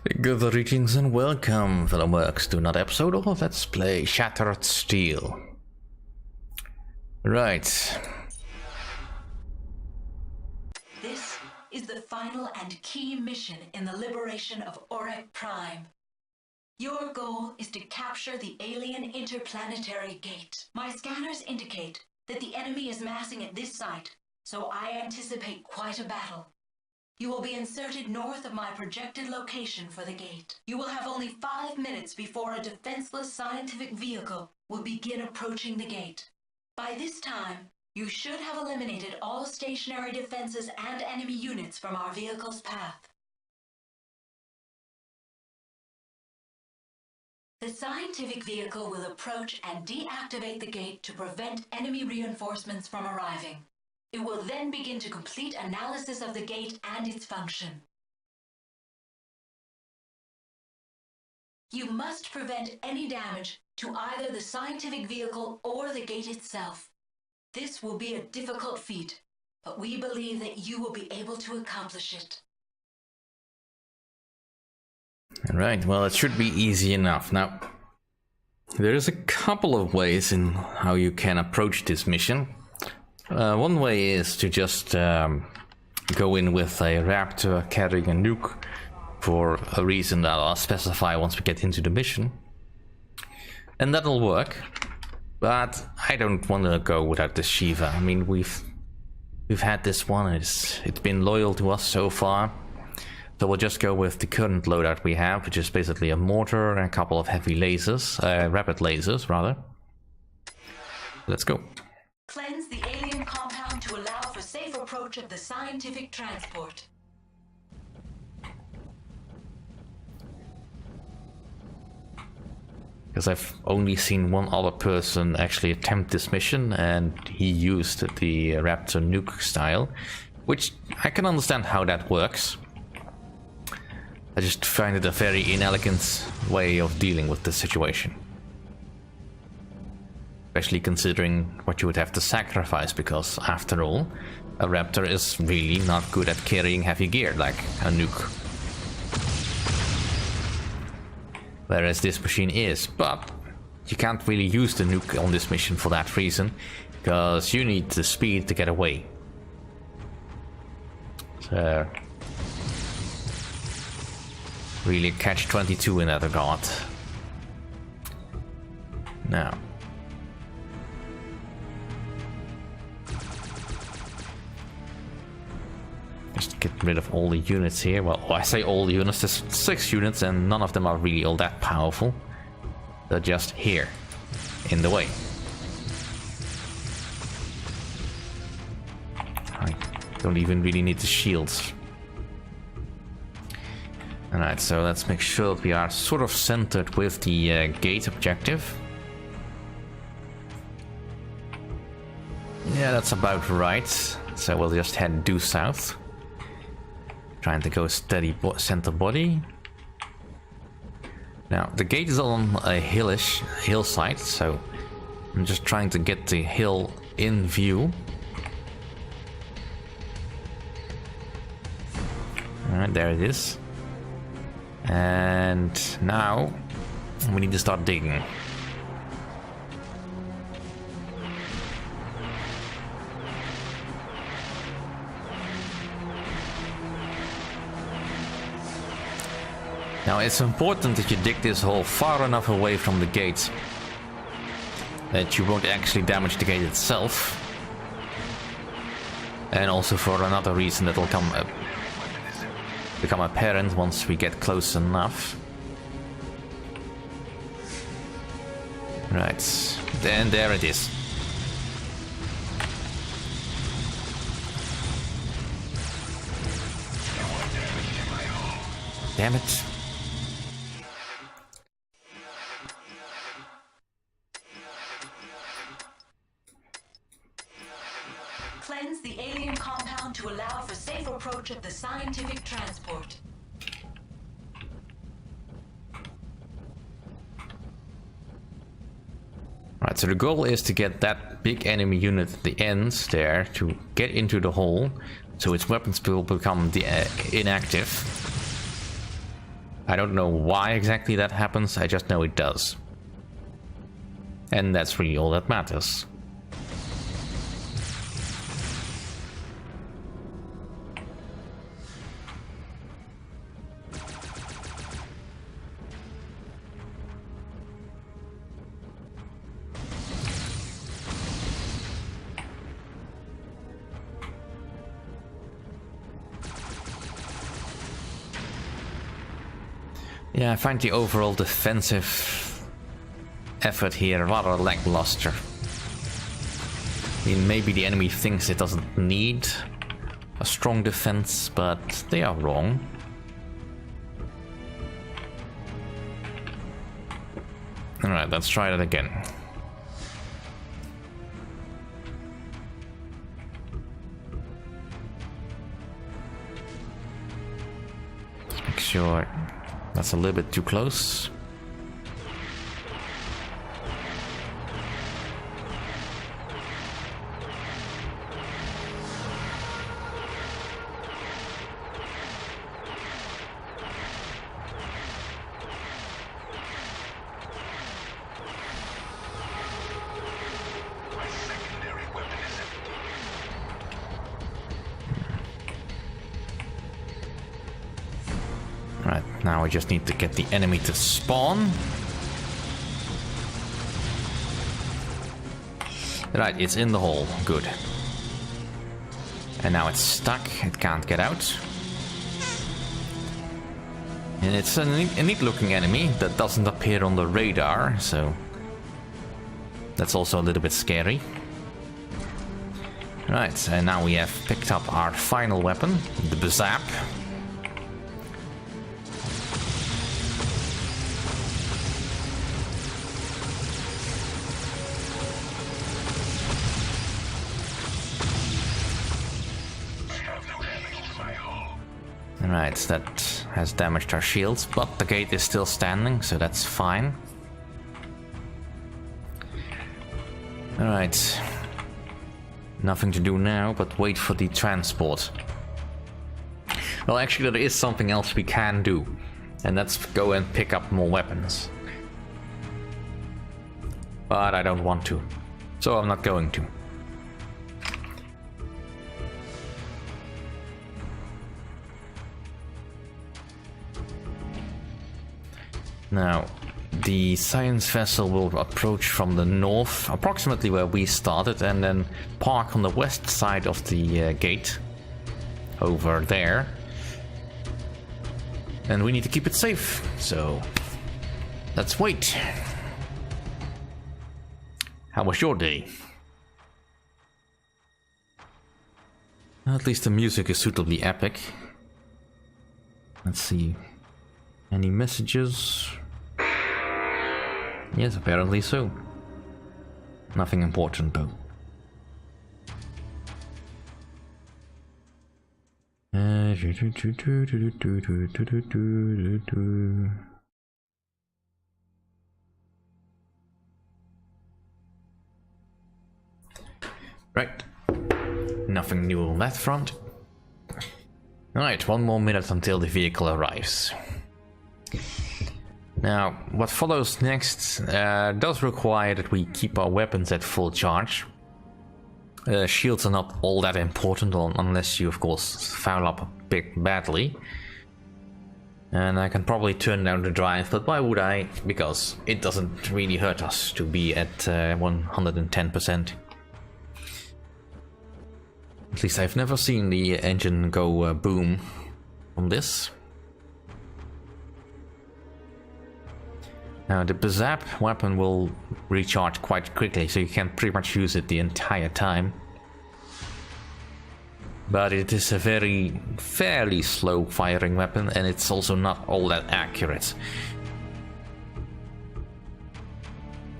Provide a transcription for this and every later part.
Good greetings and welcome, fellow mercs, to another episode of Let's Play Shattered Steel. Right. This is the final and key mission in the liberation of Orek Prime. Your goal is to capture the alien interplanetary gate. My scanners indicate that the enemy is massing at this site, so I anticipate quite a battle. You will be inserted north of my projected location for the gate. You will have only 5 minutes before a defenseless scientific vehicle will begin approaching the gate. By this time, you should have eliminated all stationary defenses and enemy units from our vehicle's path. The scientific vehicle will approach and deactivate the gate to prevent enemy reinforcements from arriving. It will then begin to complete analysis of the gate and its function. You must prevent any damage to either the scientific vehicle or the gate itself. This will be a difficult feat, but we believe that you will be able to accomplish it. Alright, well, it should be easy enough. Now, there's a couple of ways in how you can approach this mission. One way is to just go in with a raptor carrying a nuke for a reason that I'll specify once we get into the mission. And that'll work. But I don't want to go without the Shiva. I mean, we've had this one, it's been loyal to us so far. So we'll just go with the current loadout we have, which is basically a mortar and a couple of heavy lasers, rapid lasers rather. Let's go. Cleanse the alien compound to allow for safe approach of the scientific transport. Because I've only seen one other person actually attempt this mission, and he used the Raptor nuke style, which I can understand how that works. I just find it a very inelegant way of dealing with the situation. Especially considering what you would have to sacrifice, because after all, a Raptor is really not good at carrying heavy gear like a nuke. Whereas this machine is, but you can't really use the nuke on this mission for that reason, because you need the speed to get away. So, really catch-22 in that regard. Now, just get rid of all the units here. Well, I say all the units, there's 6 units and none of them are really all that powerful. They're just here, in the way. I don't even really need the shields. Alright, so let's make sure that we are sort of centered with the gate objective. Yeah, that's about right. So we'll just head due south. Trying to go steady center body. Now, the gate is on a hillside, so I'm just trying to get the hill in view. Alright, there it is. And now we need to start digging. Now it's important that you dig this hole far enough away from the gate that you won't actually damage the gate itself. And also for another reason that will become apparent once we get close enough. Right, then there it is. Damn it. Cleanse the alien compound to allow for safe approach of the scientific transport. Right, so the goal is to get that big enemy unit at the end there to get into the hole, so its weapons will become inactive. I don't know why exactly that happens, I just know it does. And that's really all that matters. Yeah, I find the overall defensive effort here rather lackluster. I mean, maybe the enemy thinks it doesn't need a strong defense, but they are wrong. Alright, let's try that again. Make sure that's a little bit too close. Right, now I just need to get the enemy to spawn. Right, it's in the hole. Good. And now it's stuck. It can't get out. And it's a neat looking enemy that doesn't appear on the radar, so that's also a little bit scary. Right, and now we have picked up our final weapon, the Bazap. Alright, that has damaged our shields, but the gate is still standing, so that's fine. Alright. Nothing to do now, but wait for the transport. Well, actually, there is something else we can do, and that's go and pick up more weapons. But I don't want to, so I'm not going to. Now, the science vessel will approach from the north, approximately where we started, and then park on the west side of the gate, over there. And we need to keep it safe, so let's wait. How was your day? At least the music is suitably epic. Let's see. Any messages? Yes, apparently so. Nothing important though. Right. Nothing new on that front. Alright, 1 more minute until the vehicle arrives. Now, what follows next does require that we keep our weapons at full charge. Shields are not all that important unless you, of course, foul up a bit badly. And I can probably turn down the drive, but why would I? Because it doesn't really hurt us to be at 110%. At least I've never seen the engine go boom from this. Now the Bazap weapon will recharge quite quickly, so you can pretty much use it the entire time. But it is a fairly slow firing weapon, and it's also not all that accurate.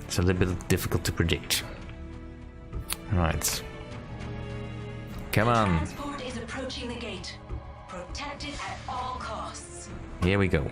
It's a little bit difficult to predict. Alright. Come on. Transport is approaching the gate. Protect it at all costs. Here we go.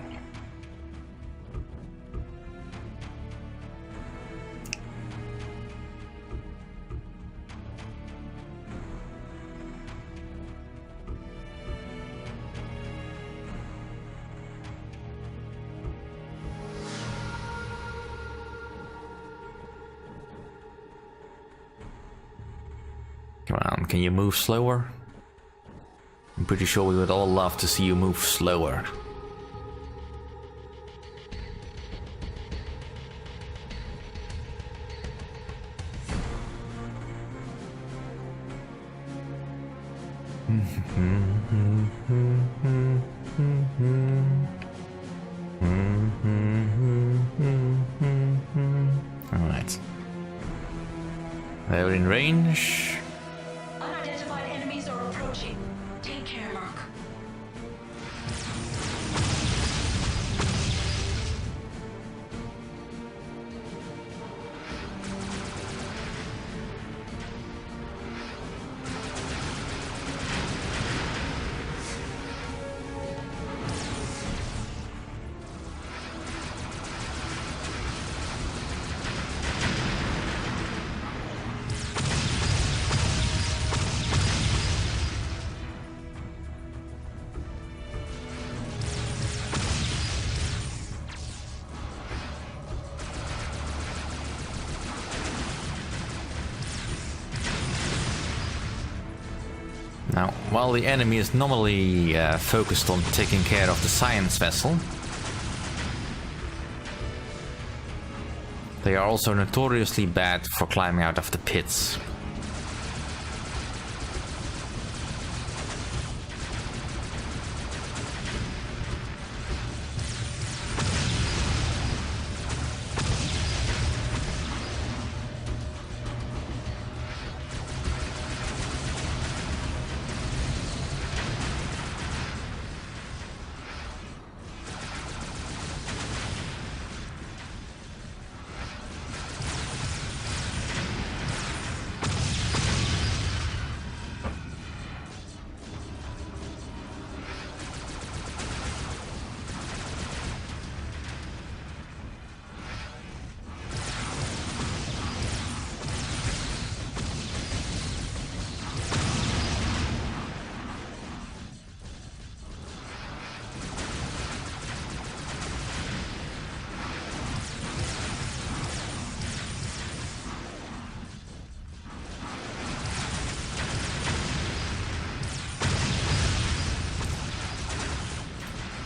Come on, can you move slower? I'm pretty sure we would all love to see you move slower. Alright. They're in range. Unidentified enemies are approaching. Take care, Mark. Now, while the enemy is normally focused on taking care of the science vessel, they are also notoriously bad for climbing out of the pits.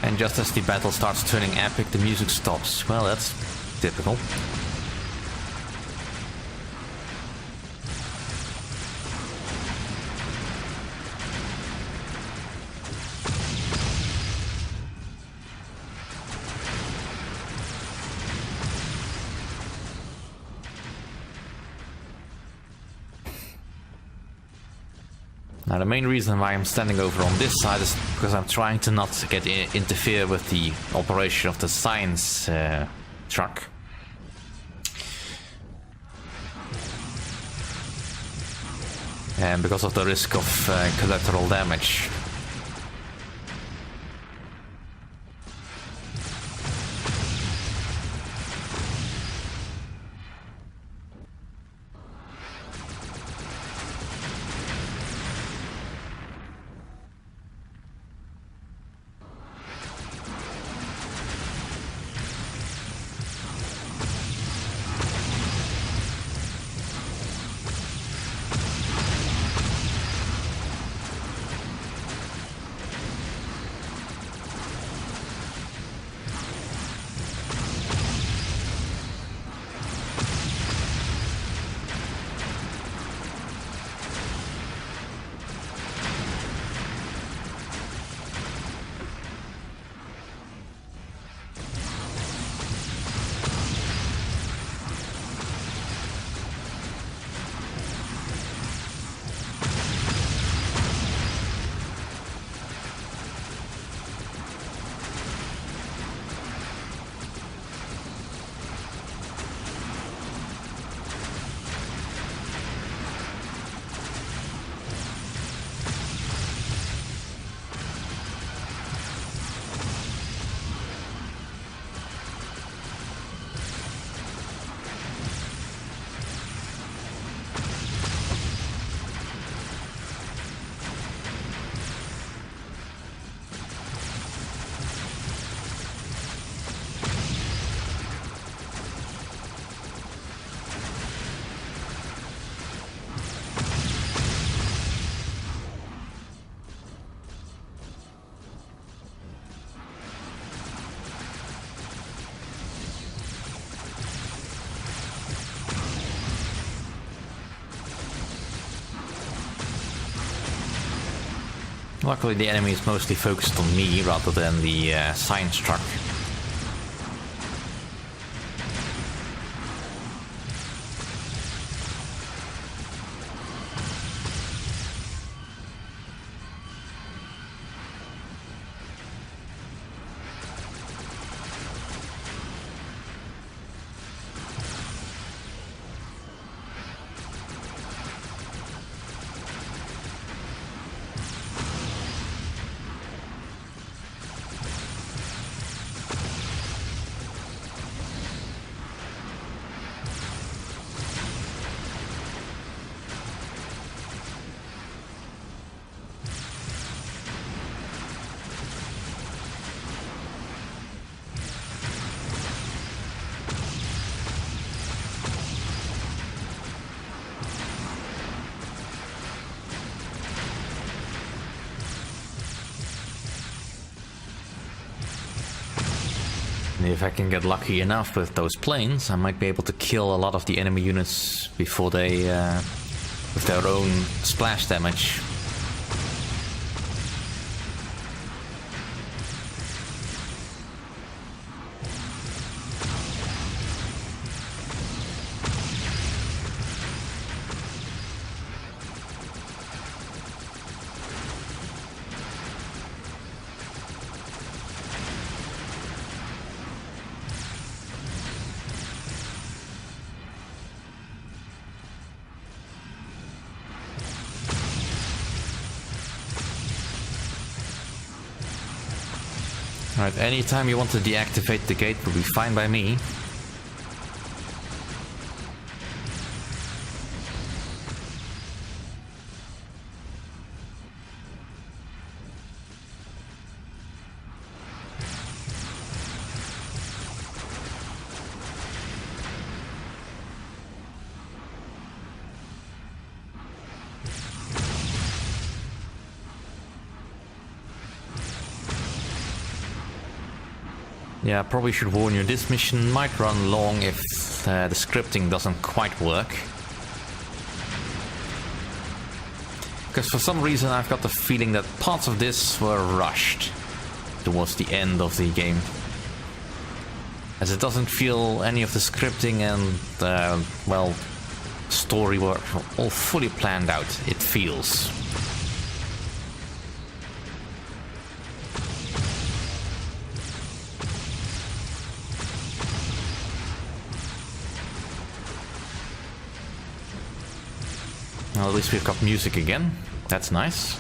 And just as the battle starts turning epic, the music stops. Well, that's typical. Now the main reason why I'm standing over on this side is because I'm trying to not get interfere with the operation of the science truck. And because of the risk of collateral damage. Luckily the enemy is mostly focused on me rather than the science truck. If I can get lucky enough with those planes, I might be able to kill a lot of the enemy units before they, with their own splash damage. Alright, anytime you want to deactivate the gate will be fine by me. Yeah, I probably should warn you, this mission might run long if the scripting doesn't quite work. Because for some reason I've got the feeling that parts of this were rushed towards the end of the game. As it doesn't feel any of the scripting and, well, story work all fully planned out, it feels. Well, at least we've got music again. That's nice.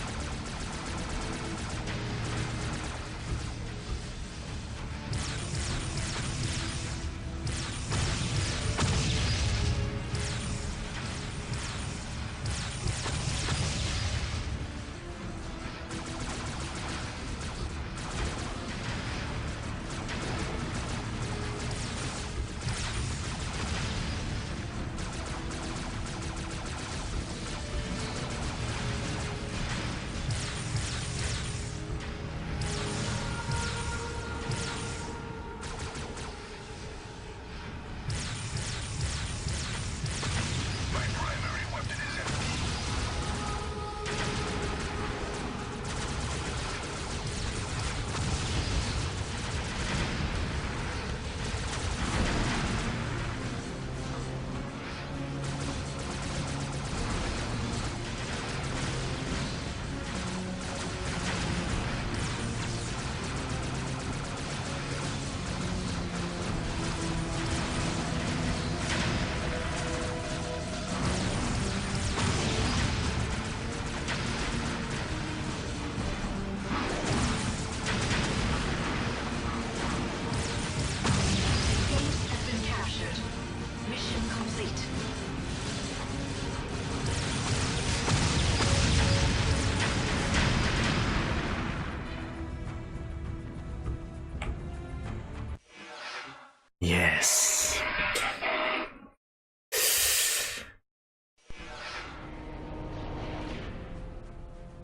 Yes.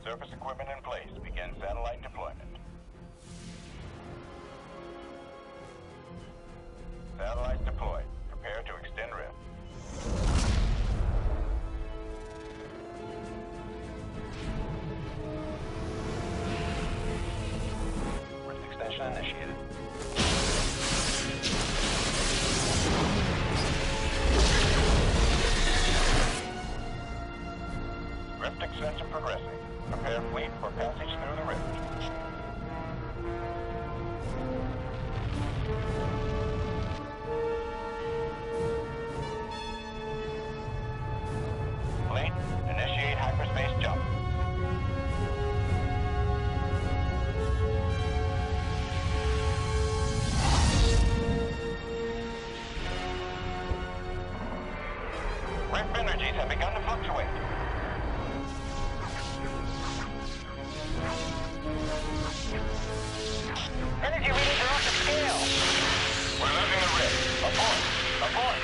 Surface equipment in place. Begin satellite deployment. Satellites deployed. Prepare to extend rift. initiated. Rift extension progressing. Prepare fleet for passage through the rift. Fleet, initiate hyperspace jump. Rift energies have begun to fluctuate. Energy readings are off the scale. We're losing the rift. Abort! Abort!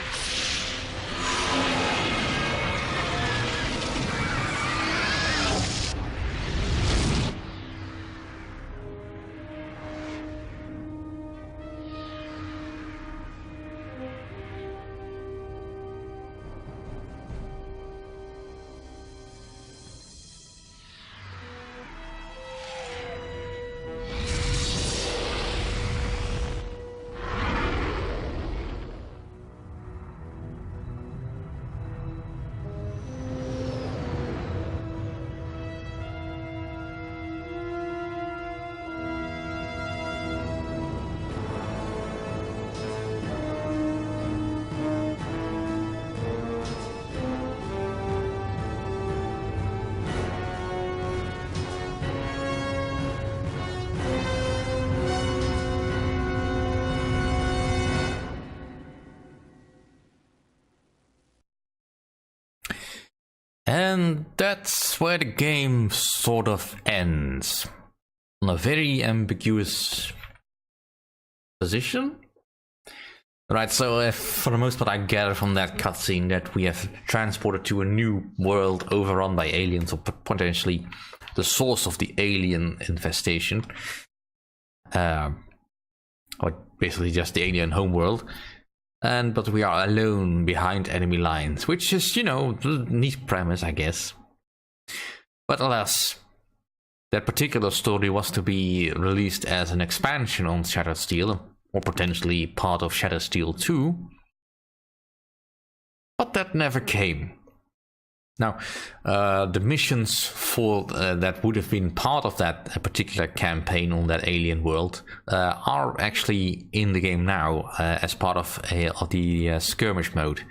And that's where the game sort of ends. On a very ambiguous position. Right, so for the most part I gather from that cutscene that we have transported to a new world overrun by aliens, or potentially the source of the alien infestation. Or basically just the alien homeworld. But we are alone behind enemy lines, which is, you know, a neat premise, I guess. But alas, that particular story was to be released as an expansion on Shattered Steel, or potentially part of Shattered Steel 2. But that never came. Now, the missions for that would have been part of that particular campaign on that alien world are actually in the game now as part of the skirmish mode,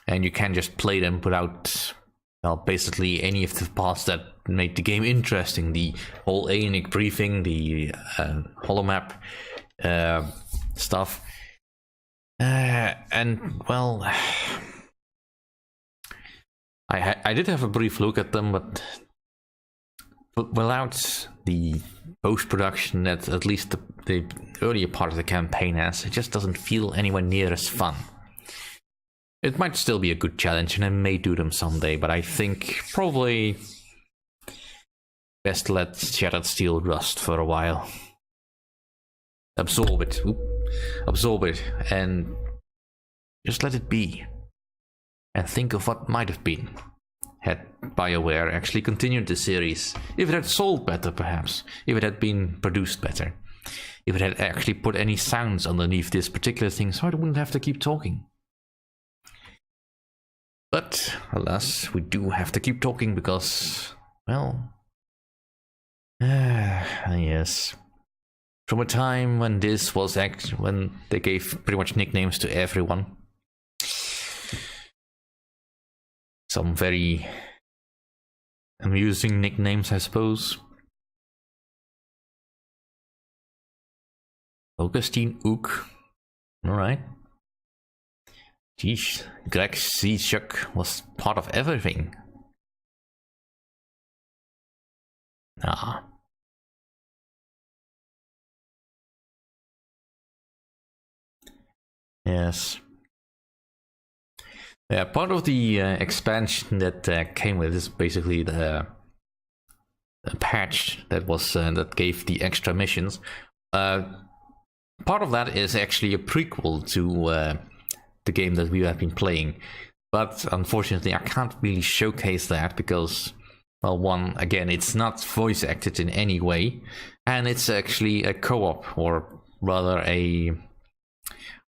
and you can just play them without, well, basically any of the parts that made the game interesting. The whole Aenic briefing, the holomap stuff, and well. I did have a brief look at them, but without the post-production that at least the earlier part of the campaign has, it just doesn't feel anywhere near as fun. It might still be a good challenge, and I may do them someday, but I think probably best let Shattered Steel rust for a while. Absorb it. Absorb it, and just let it be. And think of what might have been had Bioware actually continued the series. If it had sold better, perhaps. If it had been produced better. If it had actually put any sounds underneath this particular thing, so I wouldn't have to keep talking. But, alas, we do have to keep talking because, well... yes. From a time when this was when they gave pretty much nicknames to everyone. Some very amusing nicknames, I suppose. Augustine Ook. Alright. Geez, Greg Zizek was part of everything. Ah. Yes. Yeah, part of the expansion that came with is basically the patch that was that gave the extra missions. Part of that is actually a prequel to the game that we have been playing, but unfortunately I can't really showcase that because, Well, one, again, it's not voice acted in any way, and it's actually a co-op, or rather a...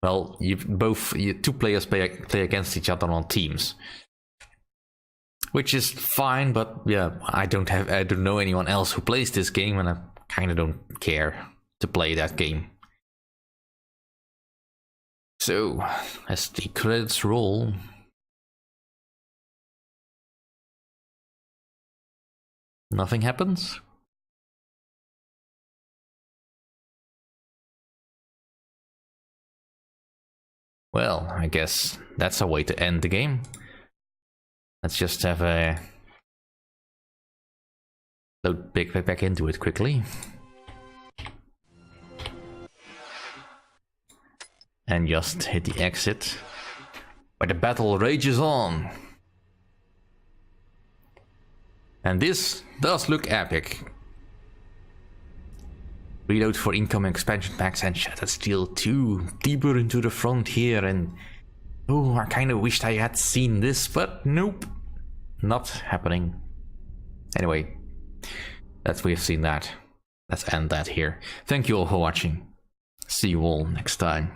Well, two players play against each other on teams. Which is fine, but yeah, I don't know anyone else who plays this game, and I kind of don't care to play that game. So, as the credits roll... Nothing happens? Well, I guess that's a way to end the game. Let's just have a load back into it quickly. And just hit the exit. But the battle rages on. And this does look epic. Reload for incoming expansion packs and Shattered Steel 2 deeper into the frontier, and oh, I kind of wished I had seen this, but nope, not happening. Anyway, we've seen that. Let's end that here. Thank you all for watching. See you all next time.